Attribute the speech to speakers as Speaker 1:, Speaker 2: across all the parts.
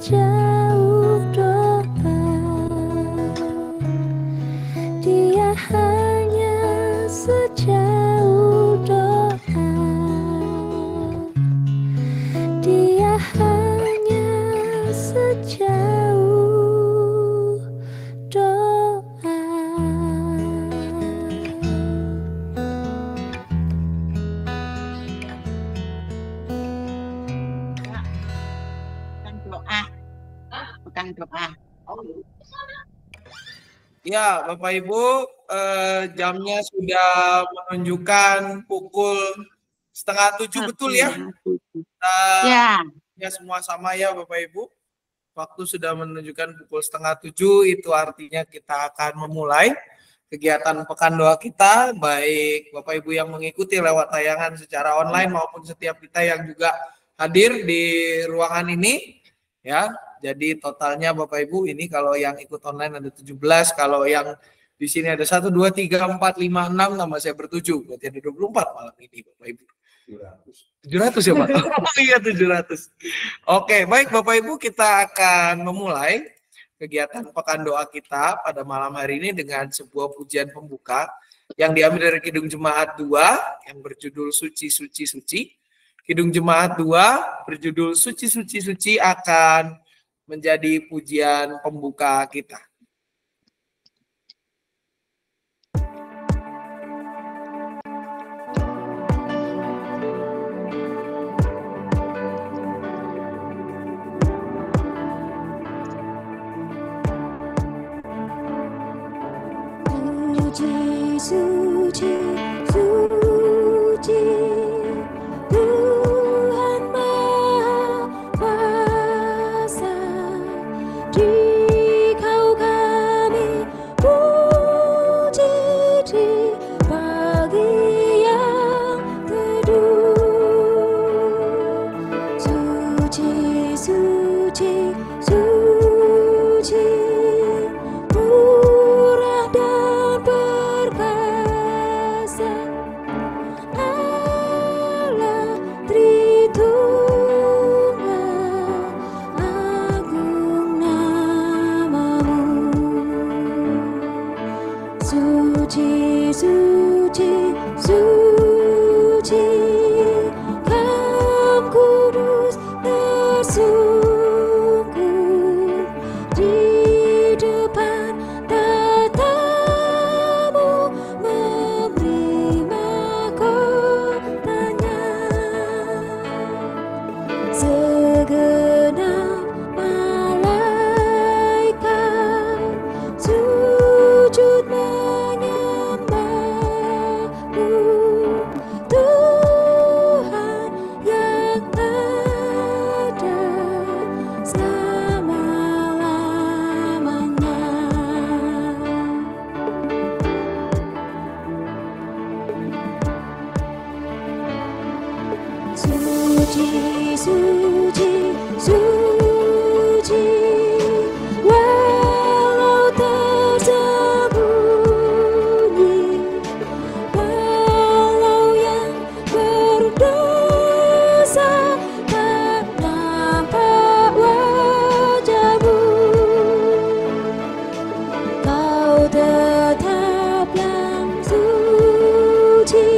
Speaker 1: sejauh doa. Dia hanya sejauh doa. Dia hanya sejauh doa.
Speaker 2: Bukan doa.
Speaker 3: Ya, Bapak Ibu, jamnya sudah menunjukkan pukul 6:30 betul ya? Ya, semua sama ya Bapak Ibu. Waktu sudah menunjukkan pukul 6:30, itu artinya kita akan memulai kegiatan Pekan Doa kita, baik Bapak Ibu yang mengikuti lewat tayangan secara online maupun setiap kita yang juga hadir di ruangan ini. Ya, jadi totalnya Bapak Ibu ini kalau yang ikut online ada 17, kalau yang di sini ada 1, 2, 3, 4, 5, 6, nama saya ber-7, berarti ada 24 malam ini Bapak Ibu. 700 ya Pak? Oh iya 700. Oke, baik Bapak Ibu, kita akan memulai kegiatan Pekan Doa kita pada malam hari ini dengan sebuah pujian pembuka yang diambil dari Kidung Jemaat 2 yang berjudul Suci, Suci, Suci. Kidung Jemaat 2 berjudul Suci, Suci, Suci akan menjadi pujian pembuka kita.
Speaker 1: Suci, suci, suci, Tuhan Maha Kuasa, Dikau kami puji di pagi yang teduh. Suci, suci, suci, murah dan perkasa, Allah Tritunggal, agung namamu. Suci, suci, suci, Kam kudus tersungkur di depan tatamu, memberi mahkotanya. Segenap malaikat sujud menyembahmu, Tuhan yang ada selama-lamanya. Suci, suci, suci, walau tersembunyi, walau yang berdosa tak nampak wajahmu, Kau tetap yang suci,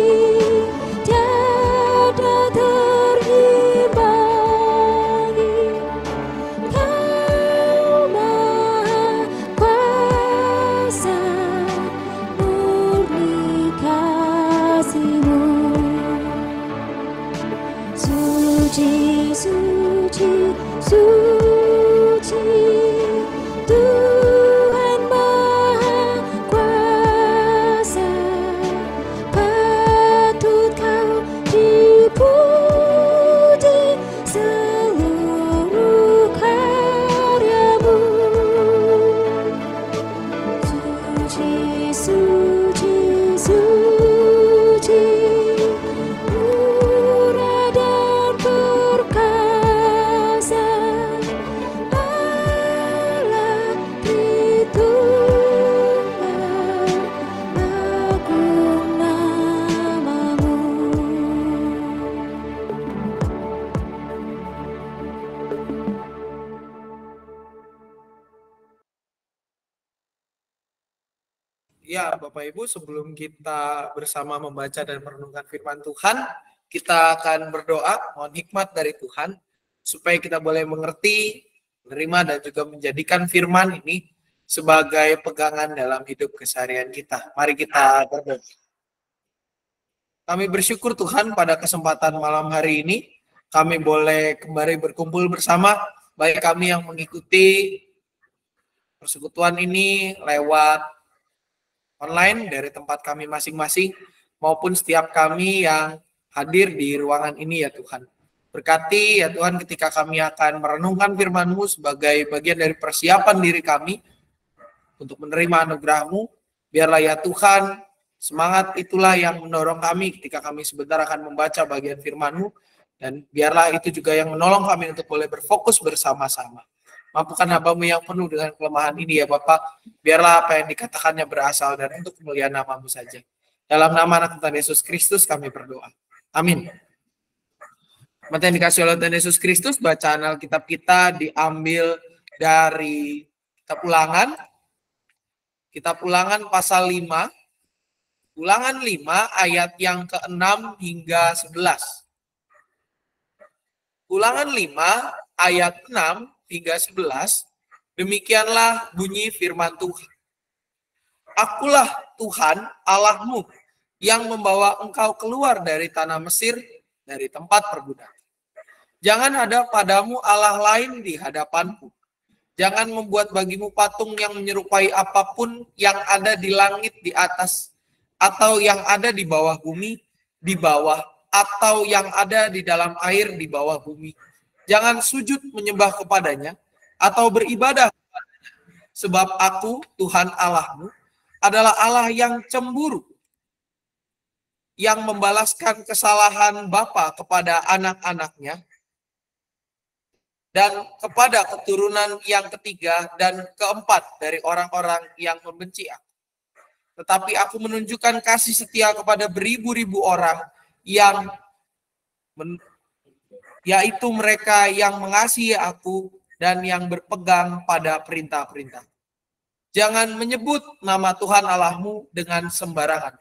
Speaker 1: tiada terimbangi. Kau Maha Kuasa, murni kasih-Mu. Suci, suci, suci, Tuhan Maha Kuasa, patut Kau dipuji seluruh karya-Mu. Suci, suci, suci, murah dan perkasa,
Speaker 3: Ya, Bapak Ibu, sebelum kita bersama membaca dan merenungkan firman Tuhan, kita akan berdoa, mohon hikmat dari Tuhan, supaya kita boleh mengerti, menerima, dan juga menjadikan firman ini sebagai pegangan dalam hidup keseharian kita. Mari kita berdoa. Kami bersyukur Tuhan pada kesempatan malam hari ini, kami boleh kembali berkumpul bersama, baik kami yang mengikuti persekutuan ini lewat online dari tempat kami masing-masing, maupun setiap kami yang hadir di ruangan ini ya Tuhan. Berkati ya Tuhan ketika kami akan merenungkan firman-Mu sebagai bagian dari persiapan diri kami untuk menerima anugerah-Mu. Biarlah ya Tuhan, semangat itulah yang mendorong kami ketika kami sebentar akan membaca bagian firman-Mu, dan biarlah itu juga yang menolong kami untuk boleh berfokus bersama-sama. Mampukan hamba-Mu yang penuh dengan kelemahan ini ya Bapak. Biarlah apa yang dikatakannya berasal dan untuk kemuliaan nama-Mu saja. Dalam nama anak Tuhan Yesus Kristus kami berdoa. Amin. Mata yang dikasih oleh Tuhan Yesus Kristus, bacaan Alkitab kita diambil dari Kitab Ulangan. Kitab Ulangan pasal 5. Ulangan 5 ayat yang ke-6 hingga 11. Ulangan 5 ayat 6 hingga 11, demikianlah bunyi firman Tuhan. Akulah Tuhan Allahmu yang membawa engkau keluar dari tanah Mesir, dari tempat perbudakan. Jangan ada padamu Allah lain di hadapanku. Jangan membuat bagimu patung yang menyerupai apapun yang ada di langit di atas, atau yang ada di bawah bumi, di bawah, atau yang ada di dalam air di bawah bumi. Jangan sujud menyembah kepadanya atau beribadah kepadanya. Sebab aku, Tuhan Allahmu, adalah Allah yang cemburu, yang membalaskan kesalahan bapa kepada anak-anaknya, dan kepada keturunan yang ketiga dan keempat dari orang-orang yang membenci aku. Tetapi aku menunjukkan kasih setia kepada beribu-ribu orang yang yaitu mereka yang mengasihi aku dan yang berpegang pada perintah-perintah. Jangan menyebut nama Tuhan Allahmu dengan sembarangan,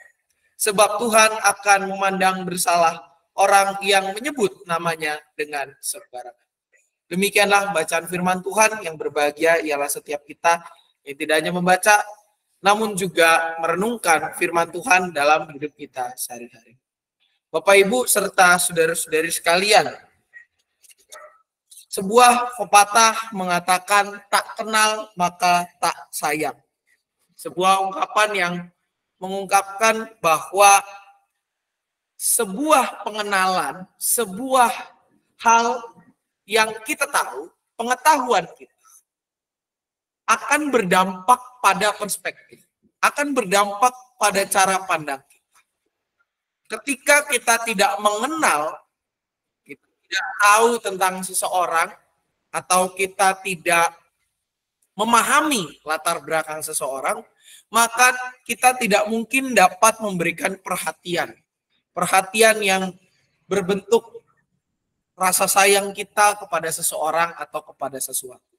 Speaker 3: sebab Tuhan akan memandang bersalah orang yang menyebut namanya dengan sembarangan. Demikianlah bacaan firman Tuhan. Yang berbahagia ialah setiap kita yang tidak hanya membaca, namun juga merenungkan firman Tuhan dalam hidup kita sehari-hari. Bapak, Ibu, serta saudara-saudari sekalian, sebuah pepatah mengatakan tak kenal maka tak sayang. Sebuah ungkapan yang mengungkapkan bahwa sebuah pengenalan, sebuah hal yang kita tahu, pengetahuan kita, akan berdampak pada perspektif, akan berdampak pada cara pandang kita. Ketika kita tidak mengenal, tidak tahu tentang seseorang, atau kita tidak memahami latar belakang seseorang, maka kita tidak mungkin dapat memberikan perhatian. Perhatian yang berbentuk rasa sayang kita kepada seseorang atau kepada sesuatu.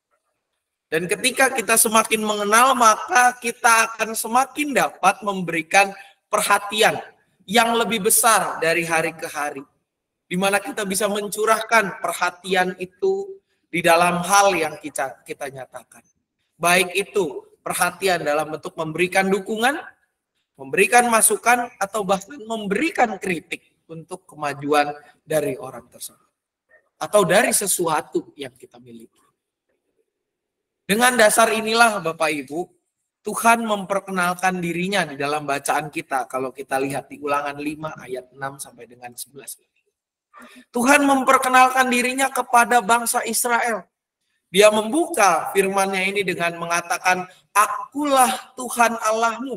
Speaker 3: Dan ketika kita semakin mengenal, maka kita akan semakin dapat memberikan perhatian yang lebih besar dari hari ke hari, di mana kita bisa mencurahkan perhatian itu di dalam hal yang kita nyatakan. Baik itu perhatian dalam bentuk memberikan dukungan, memberikan masukan, atau bahkan memberikan kritik untuk kemajuan dari orang tersebut, atau dari sesuatu yang kita miliki. Dengan dasar inilah Bapak Ibu, Tuhan memperkenalkan dirinya di dalam bacaan kita. Kalau kita lihat di Ulangan 5 ayat 6 sampai dengan 11. Tuhan memperkenalkan dirinya kepada bangsa Israel. Dia membuka firman-Nya ini dengan mengatakan, akulah Tuhan Allahmu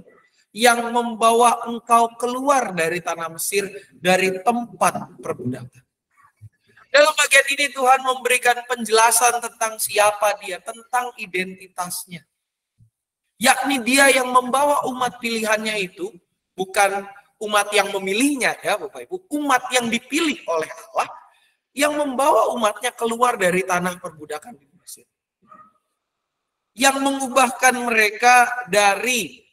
Speaker 3: yang membawa engkau keluar dari tanah Mesir, dari tempat perbudakan. Dalam bagian ini Tuhan memberikan penjelasan tentang siapa Dia, tentang identitasnya. Yakni Dia yang membawa umat pilihannya itu, bukan umat yang memilihnya ya Bapak Ibu, umat yang dipilih oleh Allah, yang membawa umatnya keluar dari tanah perbudakan di Mesir. Yang mengubahkan mereka dari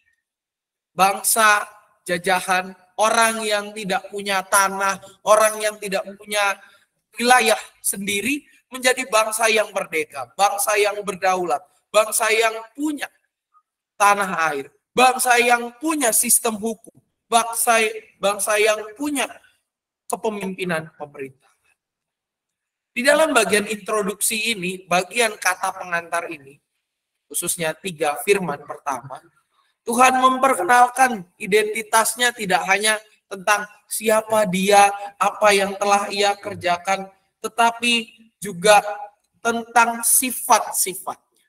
Speaker 3: bangsa jajahan, orang yang tidak punya tanah, orang yang tidak punya wilayah sendiri, menjadi bangsa yang merdeka, bangsa yang berdaulat, bangsa yang punya tanah air, bangsa yang punya sistem hukum, bangsa yang punya kepemimpinan pemerintah. Di dalam bagian introduksi ini, bagian kata pengantar ini, khususnya 3 firman pertama, Tuhan memperkenalkan identitasnya tidak hanya tentang siapa dia, apa yang telah ia kerjakan, tetapi juga tentang sifat-sifatnya.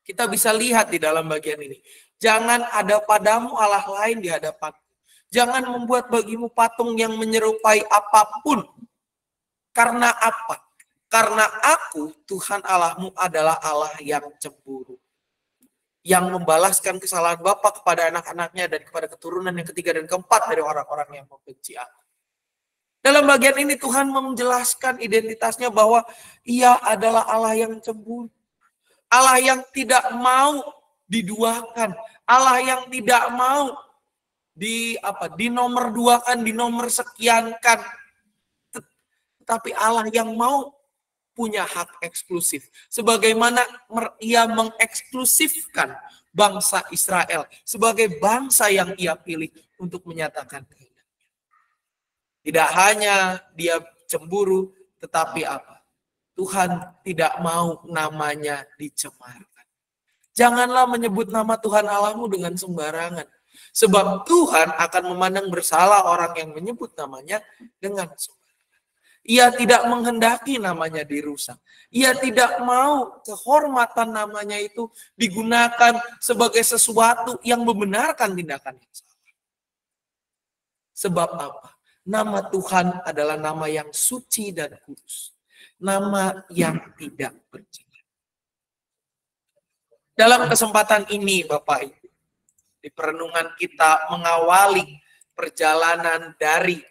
Speaker 3: Kita bisa lihat di dalam bagian ini. Jangan ada padamu Allah lain di hadapan. Jangan membuat bagimu patung yang menyerupai apapun. Karena apa? Karena aku, Tuhan Allahmu adalah Allah yang cemburu, yang membalaskan kesalahan bapa kepada anak-anaknya dan kepada keturunan yang ketiga dan keempat dari orang-orang yang membenci aku. Dalam bagian ini Tuhan menjelaskan identitasnya bahwa ia adalah Allah yang cemburu. Allah yang tidak mau diduakan. Allah yang tidak mau dinomorduakan, dinomorsekiankan. Tetapi Allah yang mau punya hak eksklusif. Sebagaimana ia mengeksklusifkan bangsa Israel sebagai bangsa yang ia pilih untuk menyatakan kehendaknya. Tidak hanya dia cemburu, tetapi apa? Tuhan tidak mau namanya dicemarkan. Janganlah menyebut nama Tuhan Allahmu dengan sembarangan. Sebab Tuhan akan memandang bersalah orang yang menyebut namanya dengan sembarangan. Ia tidak menghendaki namanya dirusak. Ia tidak mau kehormatan namanya itu digunakan sebagai sesuatu yang membenarkan tindakan yang salah. Sebab apa? Nama Tuhan adalah nama yang suci dan kudus. Nama yang tidak bercelah. Dalam kesempatan ini, Bapak Ibu, di perenungan kita mengawali perjalanan dari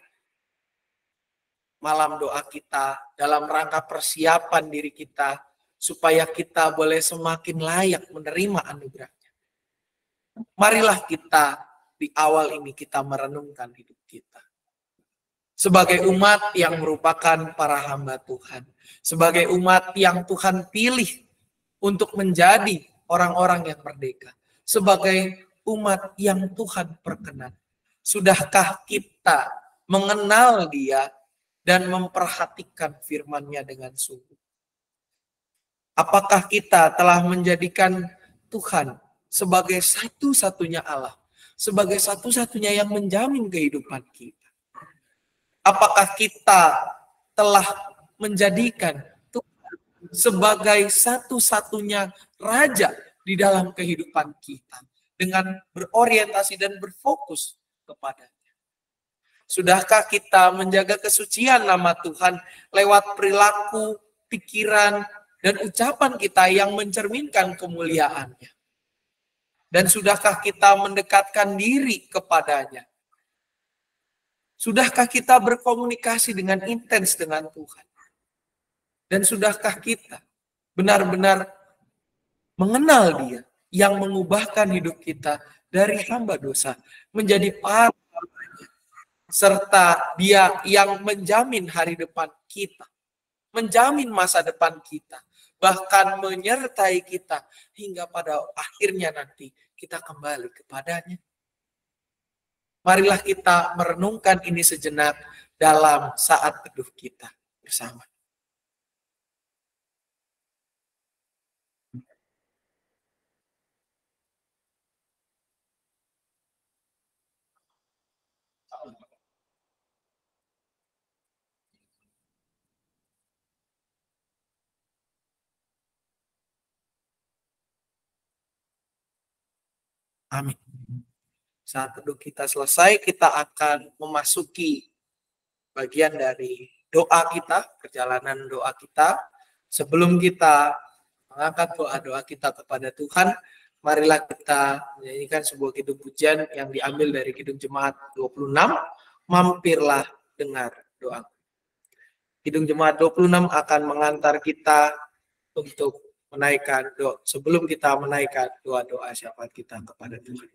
Speaker 3: malam doa kita dalam rangka persiapan diri kita supaya kita boleh semakin layak menerima anugerahnya. Marilah kita di awal ini kita merenungkan hidup kita. Sebagai umat yang merupakan para hamba Tuhan. Sebagai umat yang Tuhan pilih untuk menjadi orang-orang yang merdeka. Sebagai umat yang Tuhan perkenan. Sudahkah kita mengenal Dia dan memperhatikan firman-Nya dengan sungguh? Apakah kita telah menjadikan Tuhan sebagai satu-satunya Allah, sebagai satu-satunya yang menjamin kehidupan kita? Apakah kita telah menjadikan Tuhan sebagai satu-satunya Raja di dalam kehidupan kita dengan berorientasi dan berfokus kepada? Sudahkah kita menjaga kesucian nama Tuhan lewat perilaku, pikiran, dan ucapan kita yang mencerminkan kemuliaan-Nya? Dan sudahkah kita mendekatkan diri kepadanya? Sudahkah kita berkomunikasi dengan intens dengan Tuhan? Dan sudahkah kita benar-benar mengenal Dia yang mengubahkan hidup kita dari hamba dosa menjadi para hamba-Nya, serta Dia yang menjamin hari depan kita, menjamin masa depan kita, bahkan menyertai kita hingga pada akhirnya nanti kita kembali kepadanya. Marilah kita merenungkan ini sejenak dalam saat teduh kita bersama. Amin. Saat teduh kita selesai, kita akan memasuki bagian dari doa kita, perjalanan doa kita. Sebelum kita mengangkat doa-doa kita kepada Tuhan, marilah kita menyanyikan sebuah kidung pujian yang diambil dari Kidung Jemaat 26, Mampirlah Dengar Doa. Kidung Jemaat 26 akan mengantar kita untuk menaikkan doa, sebelum kita menaikkan doa-doa syafaat kita kepada Tuhan.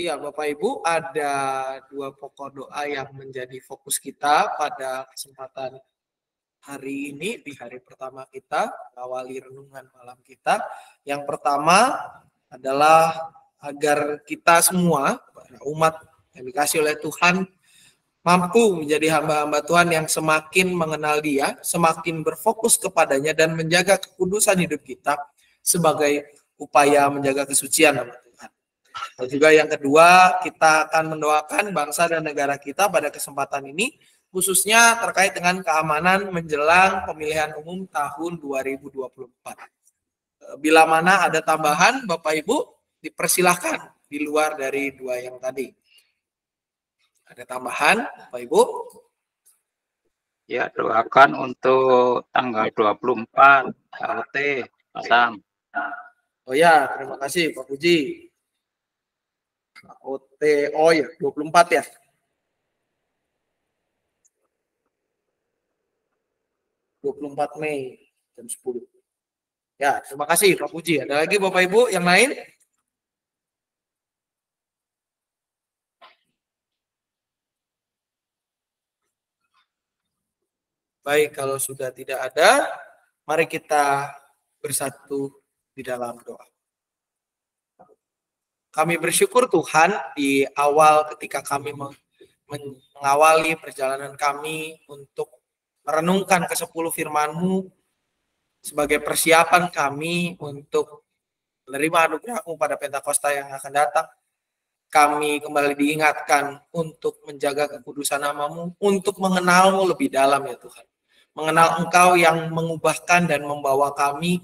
Speaker 3: Iya, Bapak Ibu, ada dua pokok doa yang menjadi fokus kita pada kesempatan hari ini, di hari pertama kita, awali renungan malam kita. Yang pertama adalah agar kita semua, umat yang dikasih oleh Tuhan, mampu menjadi hamba-hamba Tuhan yang semakin mengenal Dia, semakin berfokus kepadanya, dan menjaga kekudusan hidup kita sebagai upaya menjaga kesucian nama Tuhan. Dan juga yang kedua, kita akan mendoakan bangsa dan negara kita pada kesempatan ini, khususnya terkait dengan keamanan menjelang pemilihan umum tahun 2024. Bila mana ada tambahan, Bapak Ibu, dipersilahkan di luar dari dua yang tadi. Ada tambahan, Bapak Ibu?
Speaker 4: Ya, doakan untuk tanggal 24 HOT Pasang.
Speaker 3: Oh ya, terima kasih Pak Puji. HOT, oh ya, 24 ya. Mei jam 10. Ya, terima kasih Pak Puji. Ada lagi Bapak Ibu yang lain? Baik, kalau sudah tidak ada, mari kita bersatu di dalam doa. Kami bersyukur Tuhan di awal ketika kami mengawali perjalanan kami untuk merenungkan ke-10 firman-Mu sebagai persiapan kami untuk menerima anugerah-Mu pada Pentakosta yang akan datang. Kami kembali diingatkan untuk menjaga kekudusan nama-Mu, untuk mengenal-Mu lebih dalam ya Tuhan. Mengenal Engkau yang mengubahkan dan membawa kami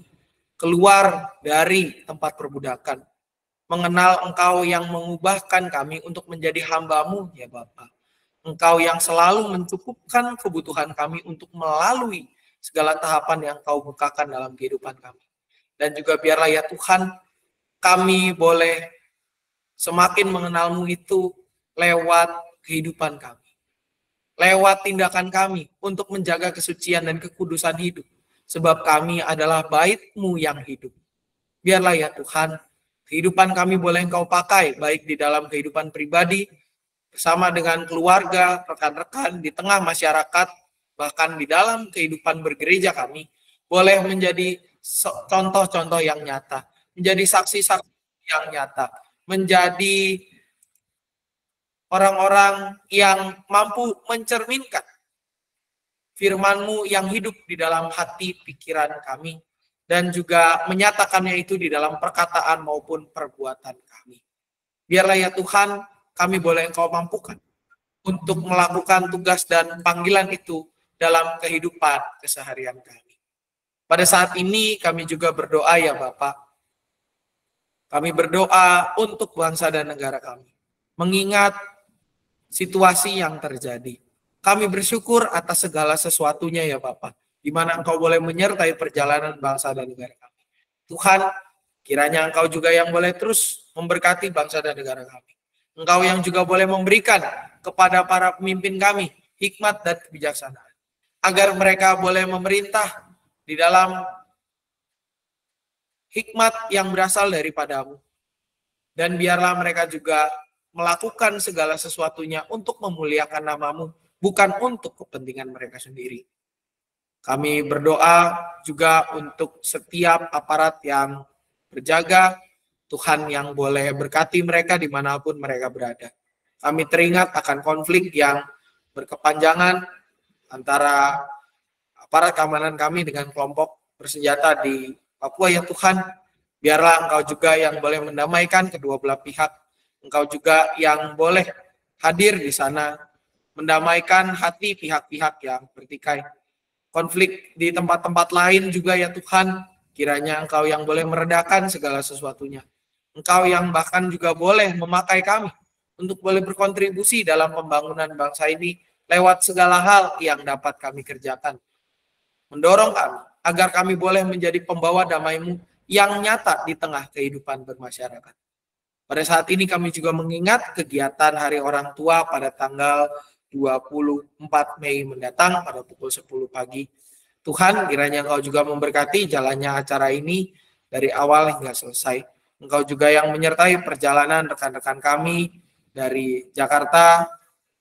Speaker 3: keluar dari tempat perbudakan. Mengenal Engkau yang mengubahkan kami untuk menjadi hamba-Mu ya Bapa. Engkau yang selalu mencukupkan kebutuhan kami untuk melalui segala tahapan yang Kau bukakan dalam kehidupan kami. Dan juga biarlah ya Tuhan, kami boleh semakin mengenal-Mu itu lewat kehidupan kami. Lewat tindakan kami untuk menjaga kesucian dan kekudusan hidup. Sebab kami adalah bait-Mu yang hidup. Biarlah ya Tuhan, kehidupan kami boleh Engkau pakai, baik di dalam kehidupan pribadi, bersama dengan keluarga, rekan-rekan, di tengah masyarakat, bahkan di dalam kehidupan bergereja kami, boleh menjadi contoh-contoh yang nyata, menjadi saksi-saksi yang nyata, menjadi orang-orang yang mampu mencerminkan firman-Mu yang hidup di dalam hati pikiran kami, dan juga menyatakannya itu di dalam perkataan maupun perbuatan kami. Biarlah ya Tuhan, kami boleh Engkau mampukan untuk melakukan tugas dan panggilan itu dalam kehidupan keseharian kami. Pada saat ini kami juga berdoa ya Bapak. Kami berdoa untuk bangsa dan negara kami. Mengingat situasi yang terjadi. Kami bersyukur atas segala sesuatunya ya Bapak, di mana Engkau boleh menyertai perjalanan bangsa dan negara kami. Tuhan, kiranya Engkau juga yang boleh terus memberkati bangsa dan negara kami. Engkau yang juga boleh memberikan kepada para pemimpin kami hikmat dan kebijaksanaan, agar mereka boleh memerintah di dalam hikmat yang berasal daripada-Mu. Dan biarlah mereka juga melakukan segala sesuatunya untuk memuliakan nama-Mu, bukan untuk kepentingan mereka sendiri. Kami berdoa juga untuk setiap aparat yang berjaga, Tuhan yang boleh berkati mereka dimanapun mereka berada. Kami teringat akan konflik yang berkepanjangan antara aparat keamanan kami dengan kelompok bersenjata di Papua ya Tuhan. Biarlah Engkau juga yang boleh mendamaikan kedua belah pihak. Engkau juga yang boleh hadir di sana, mendamaikan hati pihak-pihak yang bertikai. Konflik di tempat-tempat lain juga ya Tuhan, kiranya Engkau yang boleh meredakan segala sesuatunya. Engkau yang bahkan juga boleh memakai kami untuk boleh berkontribusi dalam pembangunan bangsa ini lewat segala hal yang dapat kami kerjakan. Mendorong kami agar kami boleh menjadi pembawa damai-Mu yang nyata di tengah kehidupan bermasyarakat. Pada saat ini kami juga mengingat kegiatan Hari Orang Tua pada tanggal 24 Mei mendatang pada pukul 10 pagi. Tuhan, kiranya Engkau juga memberkati jalannya acara ini dari awal hingga selesai. Engkau juga yang menyertai perjalanan rekan-rekan kami dari Jakarta,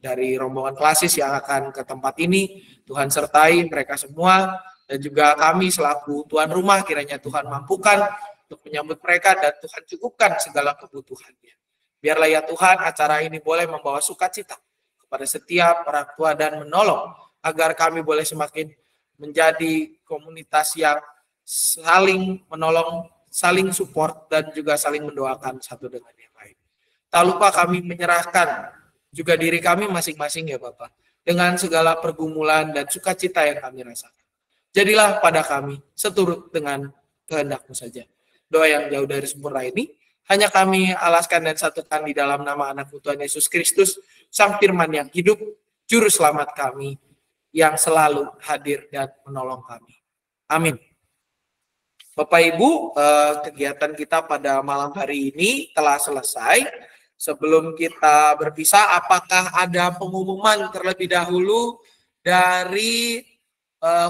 Speaker 3: dari rombongan klasis yang akan ke tempat ini. Tuhan sertai mereka semua, dan juga kami selaku tuan rumah, kiranya Tuhan mampukan untuk menyambut mereka dan Tuhan cukupkan segala kebutuhannya. Biarlah ya Tuhan acara ini boleh membawa sukacita kepada setiap orang tua dan menolong agar kami boleh semakin menjadi komunitas yang saling menolong, saling support, dan juga saling mendoakan satu dengan yang lain. Tak lupa kami menyerahkan juga diri kami masing-masing ya Bapak, dengan segala pergumulan dan sukacita yang kami rasakan. Jadilah pada kami seturut dengan kehendak-Mu saja. Doa yang jauh dari sempurna ini hanya kami alaskan dan satukan di dalam nama Anak-Mu Tuhan Yesus Kristus, Sang Firman yang hidup, Juru Selamat kami, yang selalu hadir dan menolong kami. Amin. Bapak Ibu, kegiatan kita pada malam hari ini telah selesai. Sebelum kita berpisah, apakah ada pengumuman terlebih dahulu dari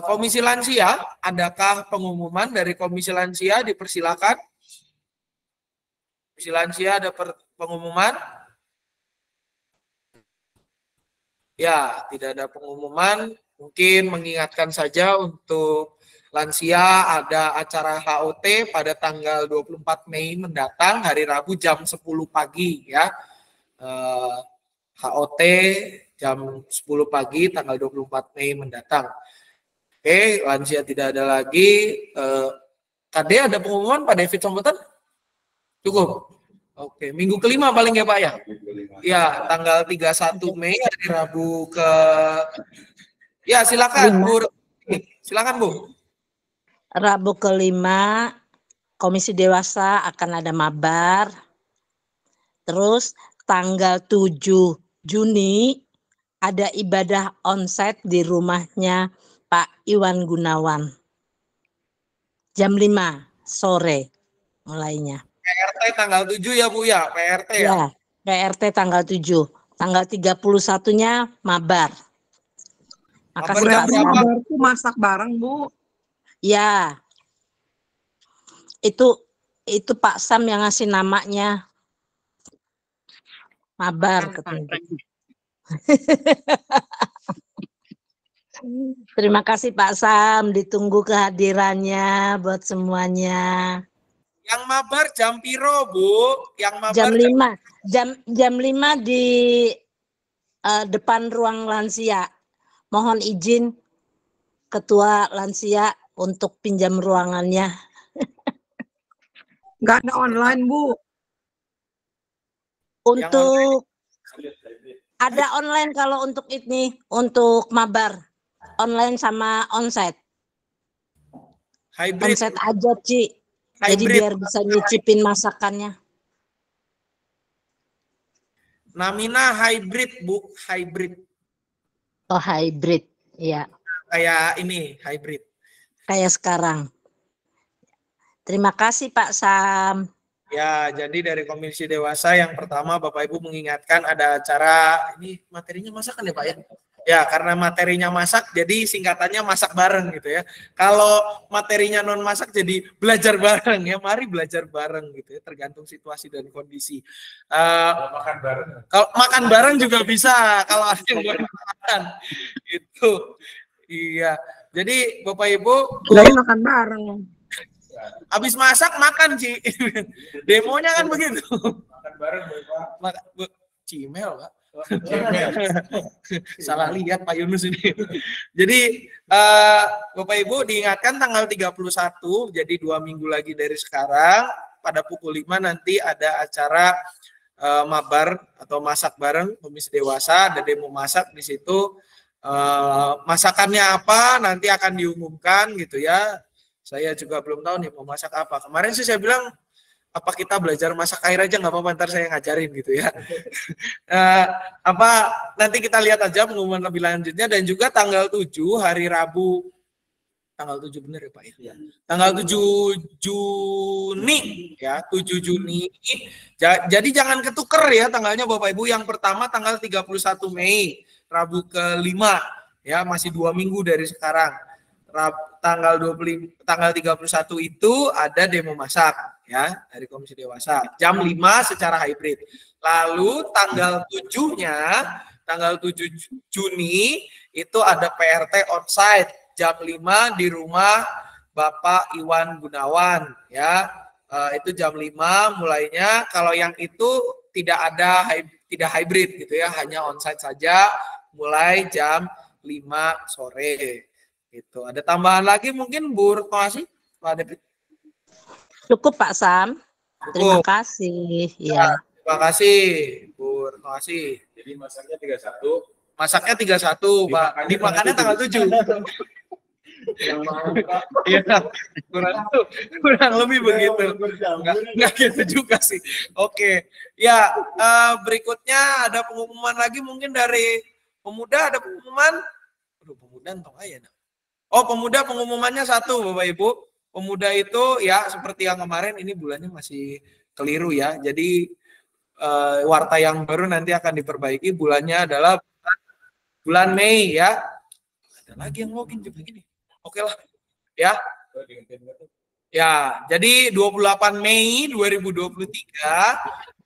Speaker 3: Komisi Lansia? Adakah pengumuman dari Komisi Lansia? Dipersilakan. Komisi Lansia ada pengumuman? Ya, tidak ada pengumuman. Mungkin mengingatkan saja untuk lansia ada acara HOT pada tanggal 24 Mei mendatang, hari Rabu jam 10 pagi ya. HOT jam 10 pagi tanggal 24 Mei mendatang. Oke, lansia tidak ada lagi. KD ada pengumuman Pak David Sombutan? Cukup. Oke, minggu kelima paling ya Pak ya? Ya, tanggal 31 Mei hari Rabu ke... Ya, silakan Bu. Silakan Bu.
Speaker 5: Rabu kelima, Komisi Dewasa akan ada mabar. Terus tanggal 7 Juni ada ibadah onsite di rumahnya Pak Iwan Gunawan. Jam 5 sore mulainya.
Speaker 3: PRT tanggal 7 ya Bu ya, PRT ya?
Speaker 5: Ya, PRT tanggal 7. Tanggal 31-nya mabar. Makasih Pak.
Speaker 6: Mabar itu masak bareng, Bu.
Speaker 5: Ya. Itu Pak Sam yang ngasih namanya. Mabar katanya. Terima kasih Pak Sam, ditunggu kehadirannya buat semuanya.
Speaker 3: Yang mabar jam piro, Bu? Yang mabar
Speaker 5: Jam 5. Jam 5 di depan ruang lansia. Mohon izin Ketua Lansia untuk pinjam ruangannya.
Speaker 6: Nggak ada online, Bu.
Speaker 5: Untuk ada online kalau untuk ini, untuk mabar. Online sama onsite.
Speaker 3: Hybrid.
Speaker 5: Onsite aja, Ci. Jadi
Speaker 3: Hybrid.
Speaker 5: biar bisa nyicipin masakannya.
Speaker 3: Namina hybrid, Bu. Hybrid.
Speaker 5: Oh, hybrid. Iya.
Speaker 3: Kayak ini, hybrid.
Speaker 5: Kayak sekarang. Terima kasih Pak Sam.
Speaker 3: Ya, jadi dari Komisi Dewasa yang pertama Bapak Ibu mengingatkan ada acara, ini materinya masakan ya Pak ya? Ya, karena materinya masak, jadi singkatannya masak bareng gitu ya. Kalau materinya non masak, jadi belajar bareng ya. Mari belajar bareng gitu ya, tergantung situasi dan kondisi. Makan bareng. Kalau makan bareng juga bisa, kalau ada yang boleh makan. Gitu. Iya. Jadi Bapak Ibu,
Speaker 6: Jadi makan bareng.
Speaker 3: habis masak makan Ci. Demonya kan begitu. Makan bareng Bapak. Cimel Pak. Salah lihat Pak Yunus ini. Jadi Bapak Ibu diingatkan tanggal 31, jadi 2 minggu lagi dari sekarang pada pukul 5 nanti ada acara mabar atau masak bareng Komisi Dewasa, ada demo masak di situ. Masakannya apa nanti akan diumumkan gitu ya. Saya juga belum tahu nih mau masak apa. Kemarin sih saya bilang apa kita belajar masak air aja nggak apa-apa, ntar saya ngajarin gitu ya. Nanti kita lihat aja pengumuman lebih lanjutnya. Dan juga tanggal 7 hari Rabu, tanggal 7 benar ya Pak ya? Tanggal 7 Juni ya, 7 Juni. Jadi jangan ketuker ya tanggalnya Bapak Ibu. Yang pertama tanggal 31 Mei, Rabu ke-5 ya, masih 2 minggu dari sekarang. Tanggal 31 itu ada demo masak ya, dari Komisi Dewasa. Jam 5 secara hybrid. Lalu tanggal 7-nya, tanggal 7 Juni itu ada PRT onsite jam 5 di rumah Bapak Iwan Gunawan, ya. Itu jam 5 mulainya. Kalau yang itu tidak hybrid gitu ya, hanya onsite saja mulai jam 5 sore. Itu. Ada tambahan lagi mungkin Bu Retnoasi? Pak Depit?
Speaker 5: Cukup Pak Sam. Terima
Speaker 3: Cukup.
Speaker 5: kasih.
Speaker 3: Ya,
Speaker 5: Ya.
Speaker 3: terima kasih Bu Retnoasi.
Speaker 7: Jadi masaknya 31.
Speaker 3: Masaknya 31, Pak. Dimakannya tanggal 7. Iya, kurang lebih begitu. Enggak gitu juga sih. Oke. Ya, berikutnya ada pengumuman lagi mungkin dari pemuda, ada pengumuman. Aduh, pemuda entong aja. Oh, pemuda pengumumannya 1, Bapak Ibu. Pemuda itu ya seperti yang kemarin, ini bulannya masih keliru ya. Jadi warta yang baru nanti akan diperbaiki. Bulannya adalah bulan Mei ya. Ada lagi yang login juga begini. Oke lah. Ya. Ya, jadi 28 Mei 2023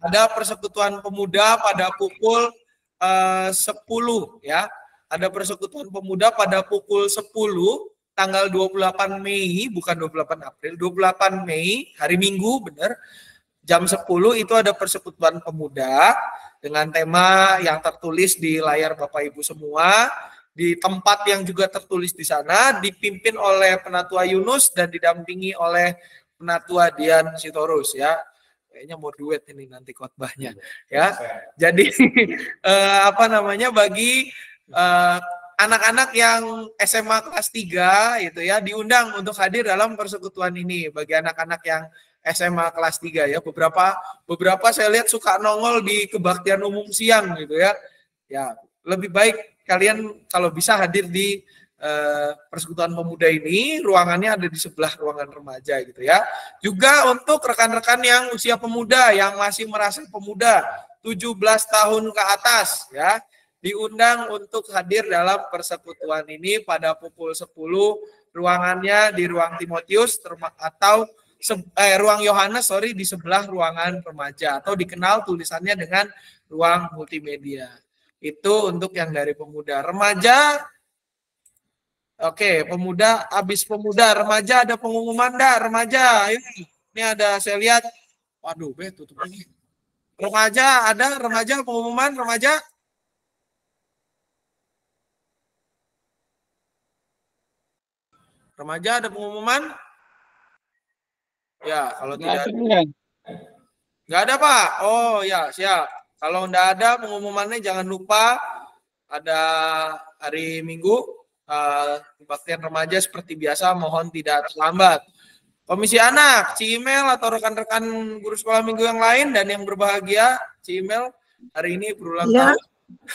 Speaker 3: ada persekutuan pemuda pada pukul 10 ya. Ada persekutuan pemuda pada pukul 10 tanggal 28 Mei, bukan 28 April, 28 Mei, hari Minggu, benar. Jam 10 itu ada persekutuan pemuda dengan tema yang tertulis di layar Bapak Ibu semua, di tempat yang juga tertulis di sana, dipimpin oleh Penatua Yunus dan didampingi oleh Penatua Dian Sitorus ya. Kayaknya mau duet ini nanti khotbahnya ya. Jadi bagi anak-anak yang SMA kelas 3 itu ya diundang untuk hadir dalam persekutuan ini. Bagi anak-anak yang SMA kelas 3 ya, beberapa saya lihat suka nongol di kebaktian umum siang gitu ya. Ya, lebih baik kalian kalau bisa hadir di persekutuan pemuda ini, ruangannya ada di sebelah ruangan remaja gitu ya. Juga untuk rekan-rekan yang usia pemuda yang masih merasa pemuda 17 tahun ke atas ya, diundang untuk hadir dalam persekutuan ini pada pukul 10, ruangannya di ruang Timotius atau ruang Yohanes di sebelah ruangan remaja, atau dikenal tulisannya dengan ruang multimedia. Itu untuk yang dari pemuda. Remaja, oke, pemuda, habis pemuda, remaja ada pengumuman dah, remaja. Ini ada, saya lihat, waduh, tutup lagi. Remaja, ada remaja, pengumuman remaja. Remaja ada pengumuman? Ya, kalau tidak ada. Nggak ada, Pak. Oh, ya, siap. Kalau nggak ada pengumumannya jangan lupa ada hari Minggu kebaktian remaja seperti biasa, mohon tidak terlambat. Komisi Anak, Cimel atau rekan-rekan guru sekolah minggu yang lain dan yang berbahagia, Cimel hari ini berulang tahun.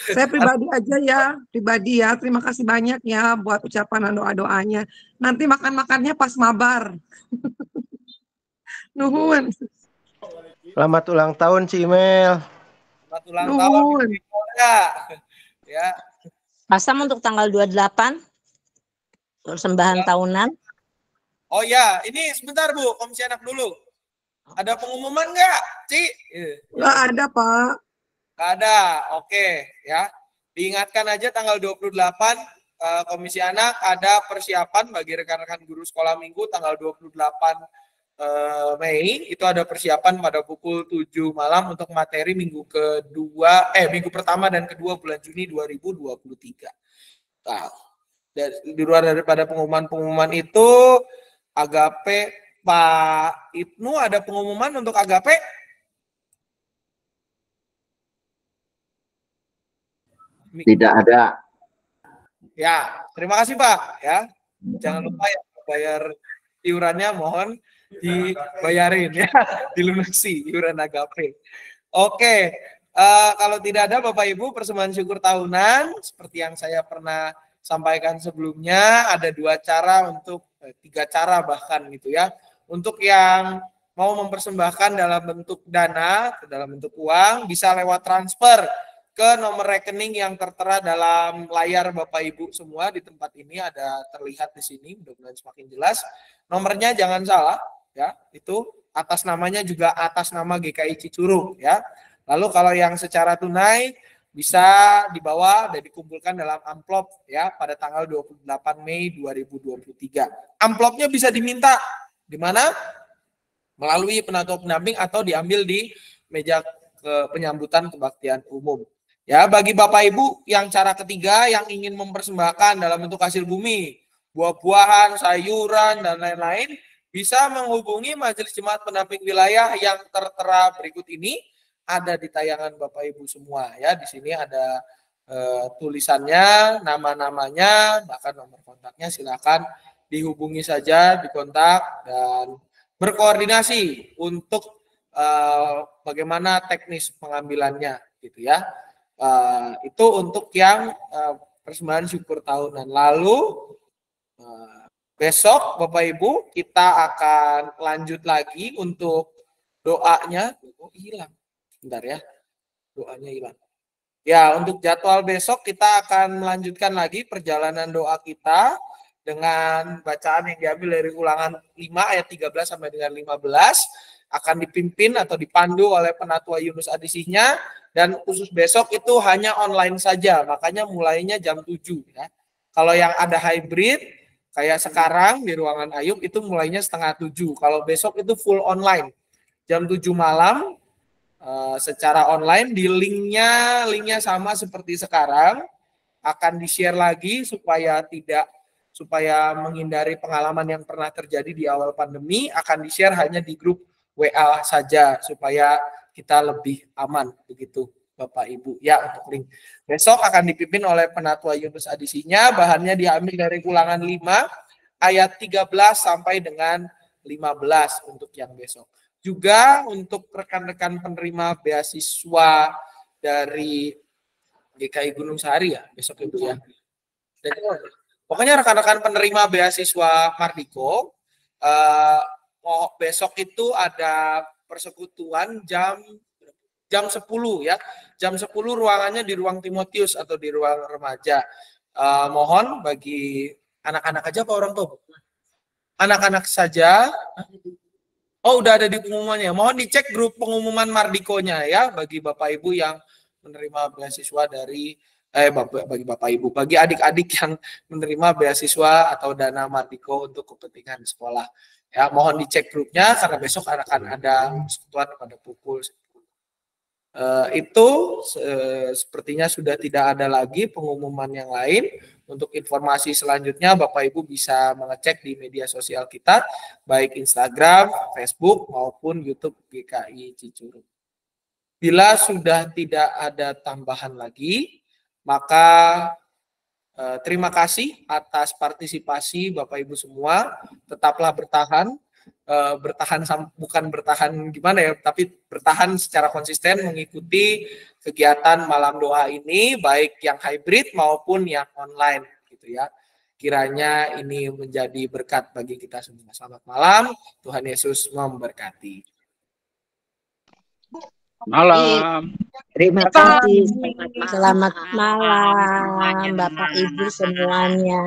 Speaker 6: Saya pribadi aja ya, pribadi ya. Terima kasih banyak ya buat ucapan dan doa-doanya. Nanti makan-makannya pas mabar. Nuhun.
Speaker 8: Selamat ulang tahun, Cimel.
Speaker 3: Selamat ulang tahun. Ya.
Speaker 5: Pasam untuk tanggal 28, persembahan tahunan.
Speaker 3: Oh ya, ini sebentar Bu, Komisi Anak dulu. Ada pengumuman nggak, Ci?
Speaker 6: Nggak ada, Pak.
Speaker 3: Nggak ada, oke ya. Diingatkan aja tanggal 28 Komisi Anak ada persiapan bagi rekan-rekan guru sekolah minggu tanggal 28 Mei, itu ada persiapan pada pukul 7 malam untuk materi minggu pertama dan kedua bulan Juni 2023. Nah, di luar daripada pengumuman-pengumuman itu, Agape, Pak Ibnu ada pengumuman untuk Agape?
Speaker 9: Tidak ada.
Speaker 3: Ya, terima kasih Pak. Ya, jangan lupa ya bayar iurannya, mohon dibayarin ya, dilunasi iuran Agape. Oke, kalau tidak ada Bapak Ibu persembahan syukur tahunan seperti yang saya pernah sampaikan sebelumnya, ada 2 cara untuk 3 cara bahkan gitu ya. Untuk yang mau mempersembahkan dalam bentuk dana, dalam bentuk uang, bisa lewat transfer ke nomor rekening yang tertera dalam layar Bapak Ibu semua di tempat ini, ada terlihat di sini, mudah-mudahan semakin jelas. Nomornya jangan salah ya, itu atas namanya juga atas nama GKI Cicurug ya. Lalu kalau yang secara tunai bisa dibawa dan dikumpulkan dalam amplop ya pada tanggal 28 Mei 2023. Amplopnya bisa diminta di mana? Melalui penatua pendamping atau diambil di meja penyambutan kebaktian umum. Ya, bagi Bapak Ibu yang cara ketiga yang ingin mempersembahkan dalam bentuk hasil bumi, buah-buahan, sayuran dan lain-lain, bisa menghubungi Majelis Jemaat Pendamping Wilayah yang tertera berikut ini. Ada di tayangan Bapak Ibu semua ya. Di sini ada tulisannya, nama-namanya, bahkan nomor kontaknya. Silakan dihubungi saja, dikontak dan berkoordinasi untuk bagaimana teknis pengambilannya gitu ya. Itu untuk yang persembahan syukur tahunan. Lalu besok Bapak Ibu kita akan lanjut lagi untuk doanya. Oh, hilang. Bentar ya, doanya hilang. Ya, untuk jadwal besok kita akan melanjutkan lagi perjalanan doa kita dengan bacaan yang diambil dari Ulangan 5 ayat 13 sampai dengan 15, akan dipimpin atau dipandu oleh Penatua Yunus Adisihnya, dan khusus besok itu hanya online saja, makanya mulainya jam 7 ya. Kalau yang ada hybrid kayak sekarang di ruangan Ayub itu mulainya setengah 7. Kalau besok itu full online jam 7 malam. Secara online di linknya sama seperti sekarang, akan di-share lagi supaya menghindari pengalaman yang pernah terjadi di awal pandemi, akan di-share hanya di grup WA saja supaya kita lebih aman begitu Bapak Ibu ya. Untuk link besok akan dipimpin oleh Penatua Yunus Adisihnya, bahannya diambil dari Ulangan 5 ayat 13 sampai dengan 15 untuk yang besok. Juga untuk rekan-rekan penerima beasiswa dari GKI Gunung Sahari ya besok itu ya. Dan pokoknya rekan-rekan penerima beasiswa Mardiko besok itu ada persekutuan jam 10 ya. Jam 10 ruangannya di ruang Timotius atau di ruang remaja. Mohon bagi anak-anak aja apa orang tua? Anak-anak saja. Oh, udah ada di pengumumannya. Mohon dicek grup pengumuman Mardikonya ya bagi Bapak Ibu yang menerima beasiswa dari bagi adik-adik yang menerima beasiswa atau dana Mardiko untuk kepentingan sekolah. Ya, mohon dicek grupnya karena besok akan ada persekutuan pada pukul 10. Sepertinya sudah tidak ada lagi pengumuman yang lain. Untuk informasi selanjutnya Bapak Ibu bisa mengecek di media sosial kita, baik Instagram, Facebook, maupun YouTube GKI Cicurug. Bila sudah tidak ada tambahan lagi, maka terima kasih atas partisipasi Bapak Ibu semua. Tetaplah bertahan. Bukan bertahan gimana ya, tapi bertahan secara konsisten mengikuti kegiatan malam doa ini, baik yang hybrid maupun yang online gitu ya. Kiranya ini menjadi berkat bagi kita semua. Selamat malam, Tuhan Yesus memberkati.
Speaker 4: Malam.
Speaker 5: Terima kasih. Selamat malam Bapak Ibu semuanya.